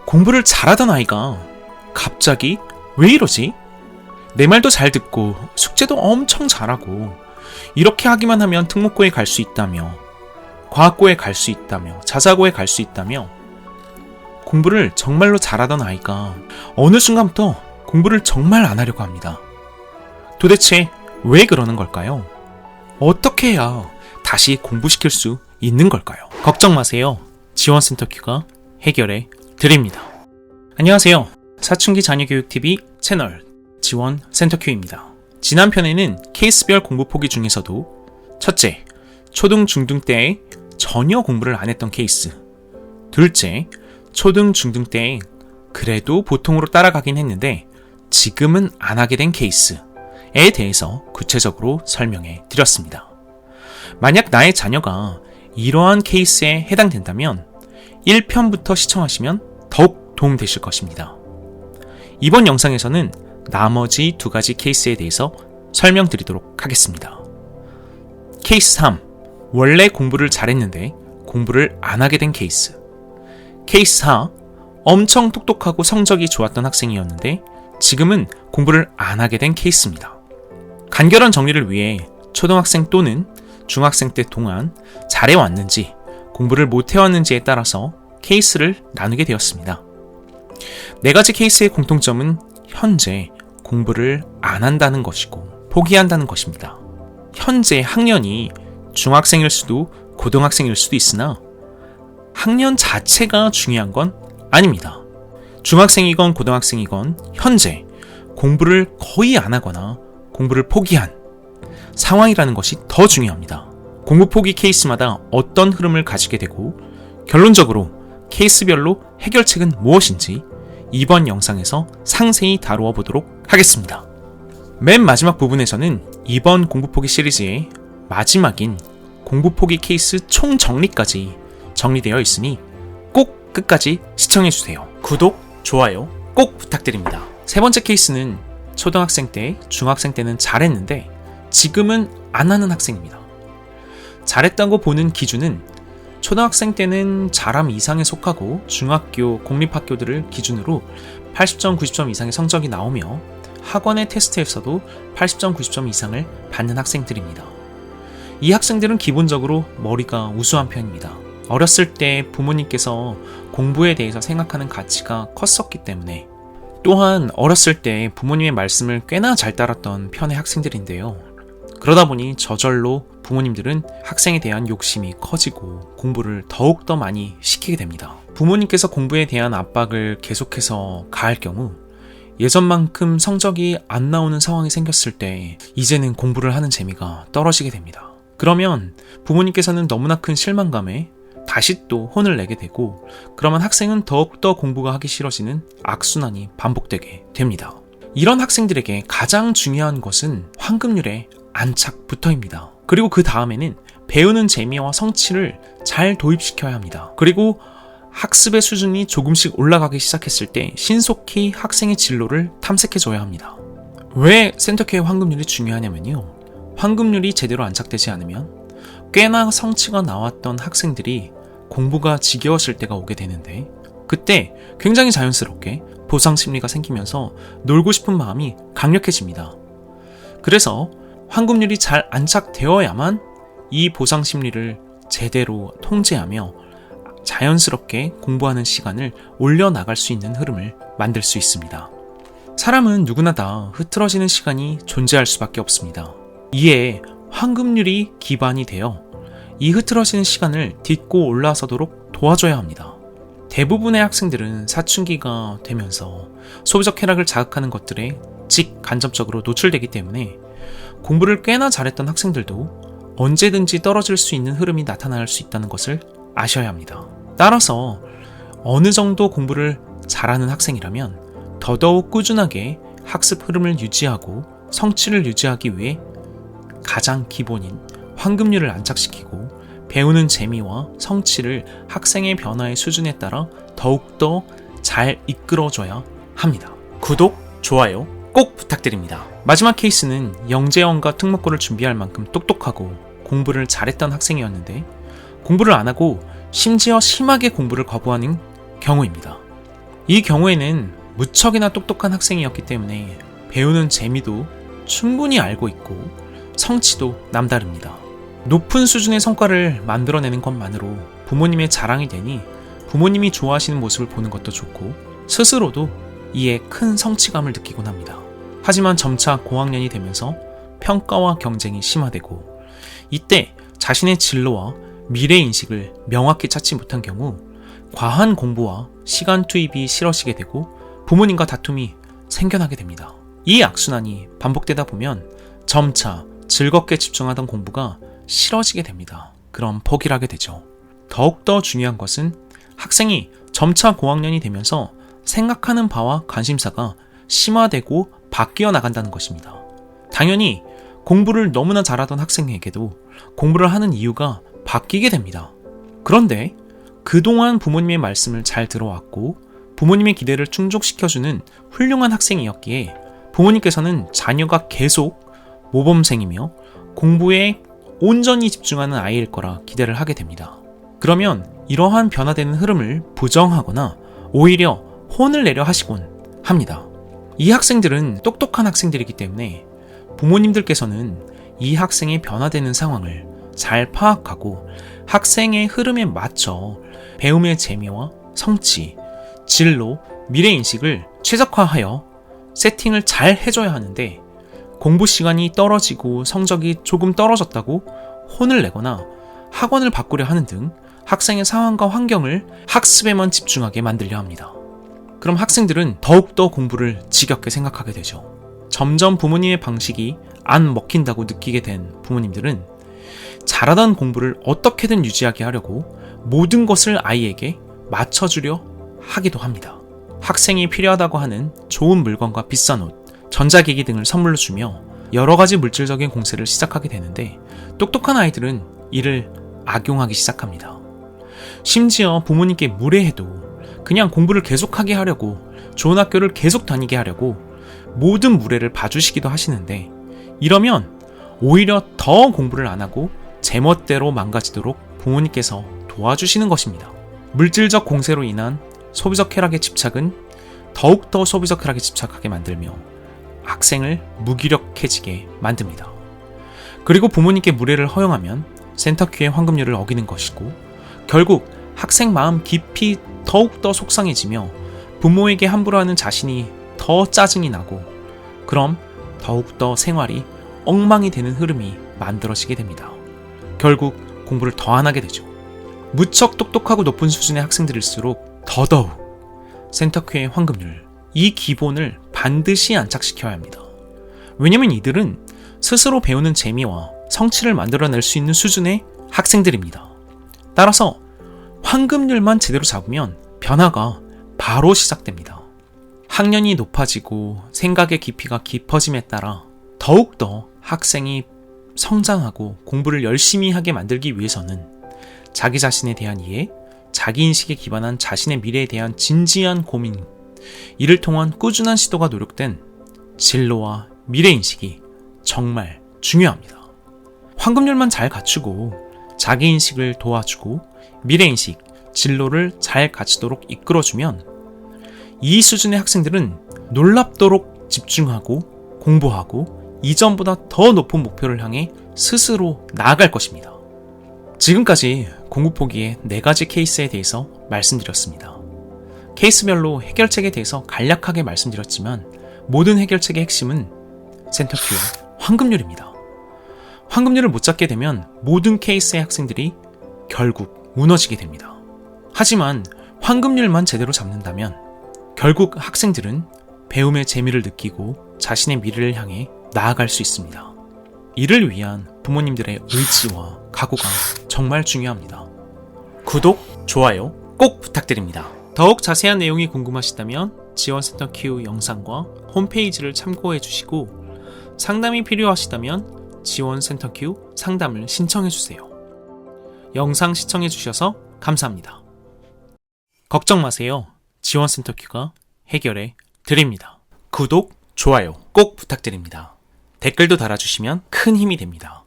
공부를 잘하던 아이가 갑자기 왜 이러지? 내 말도 잘 듣고 숙제도 엄청 잘하고 이렇게 하기만 하면 특목고에 갈 수 있다며, 과학고에 갈 수 있다며, 자사고에 갈 수 있다며, 공부를 정말로 잘하던 아이가 어느 순간부터 공부를 정말 안 하려고 합니다. 도대체 왜 그러는 걸까요? 어떻게 해야 다시 공부시킬 수 있는 걸까요? 걱정 마세요. 지원센터큐가 해결해 드립니다. 안녕하세요. 사춘기 자녀교육TV 채널 지원센터큐입니다. 지난 편에는 케이스별 공부 포기 중에서도 첫째, 초등, 중등 때에 전혀 공부를 안 했던 케이스, 둘째, 초등, 중등 때에 그래도 보통으로 따라가긴 했는데 지금은 안 하게 된 케이스에 대해서 구체적으로 설명해 드렸습니다. 만약 나의 자녀가 이러한 케이스에 해당된다면 1편부터 시청하시면 더욱 도움되실 것입니다. 이번 영상에서는 나머지 두 가지 케이스에 대해서 설명드리도록 하겠습니다. 케이스 3. 원래 공부를 잘했는데 공부를 안 하게 된 케이스. 케이스 4. 엄청 똑똑하고 성적이 좋았던 학생이었는데 지금은 공부를 안 하게 된 케이스입니다. 간결한 정리를 위해 초등학생 또는 중학생 때 동안 잘해왔는지 공부를 못해왔는지에 따라서 케이스를 나누게 되었습니다. 네 가지 케이스의 공통점은 현재 공부를 안 한다는 것이고 포기한다는 것입니다. 현재 학년이 중학생일 수도 고등학생일 수도 있으나 학년 자체가 중요한 건 아닙니다. 중학생이건 고등학생이건 현재 공부를 거의 안 하거나 공부를 포기한 상황이라는 것이 더 중요합니다. 공부 포기 케이스마다 어떤 흐름을 가지게 되고 결론적으로 케이스별로 해결책은 무엇인지 이번 영상에서 상세히 다루어 보도록 하겠습니다. 맨 마지막 부분에서는 이번 공부 포기 시리즈의 마지막인 공부 포기 케이스 총정리까지 정리되어 있으니 꼭 끝까지 시청해주세요. 구독, 좋아요 꼭 부탁드립니다. 세 번째 케이스는 초등학생 때, 중학생 때는 잘했는데 지금은 안 하는 학생입니다. 잘했다고 보는 기준은 초등학생 때는 잘함 이상에 속하고 중학교, 공립학교들을 기준으로 80점, 90점 이상의 성적이 나오며 학원의 테스트에서도 80점, 90점 이상을 받는 학생들입니다. 이 학생들은 기본적으로 머리가 우수한 편입니다. 어렸을 때 부모님께서 공부에 대해서 생각하는 가치가 컸었기 때문에, 또한 어렸을 때 부모님의 말씀을 꽤나 잘 따랐던 편의 학생들인데요. 그러다 보니 저절로 부모님들은 학생에 대한 욕심이 커지고 공부를 더욱더 많이 시키게 됩니다. 부모님께서 공부에 대한 압박을 계속해서 가할 경우 예전만큼 성적이 안 나오는 상황이 생겼을 때 이제는 공부를 하는 재미가 떨어지게 됩니다. 그러면 부모님께서는 너무나 큰 실망감에 다시 또 혼을 내게 되고, 그러면 학생은 더욱더 공부가 하기 싫어지는 악순환이 반복되게 됩니다. 이런 학생들에게 가장 중요한 것은 황금률의 안착부터입니다. 그리고 그 다음에는 배우는 재미와 성취를 잘 도입시켜야 합니다. 그리고 학습의 수준이 조금씩 올라가기 시작했을 때 신속히 학생의 진로를 탐색해줘야 합니다. 왜 센터케어의 황금률이 중요하냐면요, 황금률이 제대로 안착되지 않으면 꽤나 성취가 나왔던 학생들이 공부가 지겨웠을 때가 오게 되는데, 그때 굉장히 자연스럽게 보상심리가 생기면서 놀고 싶은 마음이 강력해집니다. 그래서 황금률이 잘 안착되어야만 이 보상심리를 제대로 통제하며 자연스럽게 공부하는 시간을 올려나갈 수 있는 흐름을 만들 수 있습니다. 사람은 누구나 다 흐트러지는 시간이 존재할 수밖에 없습니다. 이에 황금률이 기반이 되어 이 흐트러지는 시간을 딛고 올라서도록 도와줘야 합니다. 대부분의 학생들은 사춘기가 되면서 소비적 쾌락을 자극하는 것들에 직간접적으로 노출되기 때문에 공부를 꽤나 잘했던 학생들도 언제든지 떨어질 수 있는 흐름이 나타날 수 있다는 것을 아셔야 합니다. 따라서 어느 정도 공부를 잘하는 학생이라면 더더욱 꾸준하게 학습 흐름을 유지하고 성취를 유지하기 위해 가장 기본인 황금률을 안착시키고 배우는 재미와 성취를 학생의 변화의 수준에 따라 더욱더 잘 이끌어줘야 합니다. 구독, 좋아요 꼭 부탁드립니다. 마지막 케이스는 영재원과 특목고를 준비할 만큼 똑똑하고 공부를 잘했던 학생이었는데 공부를 안 하고 심지어 심하게 공부를 거부하는 경우입니다. 이 경우에는 무척이나 똑똑한 학생이었기 때문에 배우는 재미도 충분히 알고 있고 성취도 남다릅니다. 높은 수준의 성과를 만들어내는 것만으로 부모님의 자랑이 되니 부모님이 좋아하시는 모습을 보는 것도 좋고 스스로도 이에 큰 성취감을 느끼곤 합니다. 하지만 점차 고학년이 되면서 평가와 경쟁이 심화되고 이때 자신의 진로와 미래인식을 명확히 찾지 못한 경우 과한 공부와 시간 투입이 싫어지게 되고 부모님과 다툼이 생겨나게 됩니다. 이 악순환이 반복되다 보면 점차 즐겁게 집중하던 공부가 싫어지게 됩니다. 그럼 포기를 하게 되죠. 더욱더 중요한 것은 학생이 점차 고학년이 되면서 생각하는 바와 관심사가 심화되고 바뀌어 나간다는 것입니다. 당연히 공부를 너무나 잘하던 학생에게도 공부를 하는 이유가 바뀌게 됩니다. 그런데 그동안 부모님의 말씀을 잘 들어왔고 부모님의 기대를 충족시켜주는 훌륭한 학생이었기에 부모님께서는 자녀가 계속 모범생이며 공부에 온전히 집중하는 아이일 거라 기대를 하게 됩니다. 그러면 이러한 변화되는 흐름을 부정하거나 오히려 혼을 내려 하시곤 합니다. 이 학생들은 똑똑한 학생들이기 때문에 부모님들께서는 이 학생의 변화되는 상황을 잘 파악하고 학생의 흐름에 맞춰 배움의 재미와 성취, 진로, 미래인식을 최적화하여 세팅을 잘 해줘야 하는데 공부 시간이 떨어지고 성적이 조금 떨어졌다고 혼을 내거나 학원을 바꾸려 하는 등 학생의 상황과 환경을 학습에만 집중하게 만들려 합니다. 그럼 학생들은 더욱더 공부를 지겹게 생각하게 되죠. 점점 부모님의 방식이 안 먹힌다고 느끼게 된 부모님들은 잘하던 공부를 어떻게든 유지하게 하려고 모든 것을 아이에게 맞춰주려 하기도 합니다. 학생이 필요하다고 하는 좋은 물건과 비싼 옷, 전자기기 등을 선물로 주며 여러 가지 물질적인 공세를 시작하게 되는데 똑똑한 아이들은 이를 악용하기 시작합니다. 심지어 부모님께 무례해도 그냥 공부를 계속하게 하려고 좋은 학교를 계속 다니게 하려고 모든 무례를 봐주시기도 하시는데 이러면 오히려 더 공부를 안 하고 제멋대로 망가지도록 부모님께서 도와주시는 것입니다. 물질적 공세로 인한 소비적 쾌락의 집착은 더욱더 소비적 쾌락에 집착하게 만들며 학생을 무기력해지게 만듭니다. 그리고 부모님께 무례를 허용하면 센터큐의 황금률을 어기는 것이고 결국 학생 마음 깊이 더욱더 속상해지며 부모에게 함부로 하는 자신이 더 짜증이 나고 그럼 더욱더 생활이 엉망이 되는 흐름이 만들어지게 됩니다. 결국 공부를 더 안 하게 되죠. 무척 똑똑하고 높은 수준의 학생들일수록 더더욱 센터큐의 황금률, 이 기본을 반드시 안착시켜야 합니다. 왜냐면 이들은 스스로 배우는 재미와 성취를 만들어낼 수 있는 수준의 학생들입니다. 따라서 황금률만 제대로 잡으면 변화가 바로 시작됩니다. 학년이 높아지고 생각의 깊이가 깊어짐에 따라 더욱더 학생이 성장하고 공부를 열심히 하게 만들기 위해서는 자기 자신에 대한 이해, 자기인식에 기반한 자신의 미래에 대한 진지한 고민, 이를 통한 꾸준한 시도가 노력된 진로와 미래인식이 정말 중요합니다. 황금률만 잘 갖추고 자기인식을 도와주고 미래인식, 진로를 잘 갖추도록 이끌어주면 이 수준의 학생들은 놀랍도록 집중하고 공부하고 이전보다 더 높은 목표를 향해 스스로 나아갈 것입니다. 지금까지 공부 포기의 4가지 케이스에 대해서 말씀드렸습니다. 케이스별로 해결책에 대해서 간략하게 말씀드렸지만 모든 해결책의 핵심은 센터큐의 황금률입니다. 황금률을 못 잡게 되면 모든 케이스의 학생들이 결국 무너지게 됩니다. 하지만 황금률만 제대로 잡는다면 결국 학생들은 배움의 재미를 느끼고 자신의 미래를 향해 나아갈 수 있습니다. 이를 위한 부모님들의 의지와 각오가 정말 중요합니다. 구독, 좋아요 꼭 부탁드립니다. 더욱 자세한 내용이 궁금하시다면 지원센터 Q 영상과 홈페이지를 참고해 주시고 상담이 필요하시다면 지원센터 Q 상담을 신청해 주세요. 영상 시청해 주셔서 감사합니다. 걱정 마세요. 지원센터 Q가 해결해 드립니다. 구독, 좋아요 꼭 부탁드립니다. 댓글도 달아주시면 큰 힘이 됩니다.